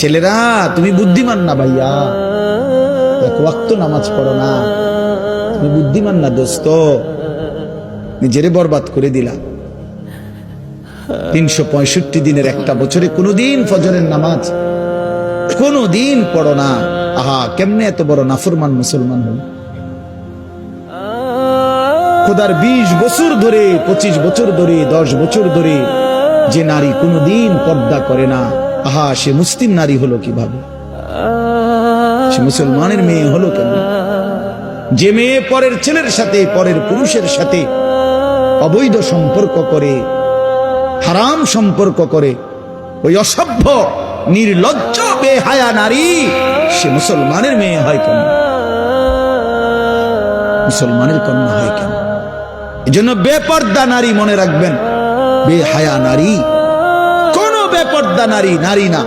ছেলেরা তুমি বুদ্ধিমান না ভাইয়া, এক ওয়াক্ত নামাজ পড়ো না, তুমি বুদ্ধিমান না দোস্ত, নিজেরে বরবাদ করে দিলা। 365 দিনের একটা বছরে কোনদিন ফজরের নামাজ কোনদিন পড়ো না। আহা, কেমনে এত বড় নাফরমান মুসলমান হল। খোদার 20 বছর ধরে, 25 বছর ধরে, 10 বছর ধরে যে নারী কোনদিন পর্দা করে না, আহা, সে মুসলিম নারী হলো কিভাবে? সে মুসলমানের মেয়ে হলো কেন? যে মেয়ে পরের ছেলের সাথে, পরের পুরুষের সাথে অবৈধ সম্পর্ক করে, হারাম সম্পর্ক করে, ওই অসভ্য নির্লজ্জ বেহায়া নারী সে মুসলমানের মেয়ে হয় কেন? মুসলমানের কন্যা হয় কেন? এজন্য বেপর্দা নারী মনে রাখবেন, বেহায়া নারী, কোন বেপর্দা নারী নারী না।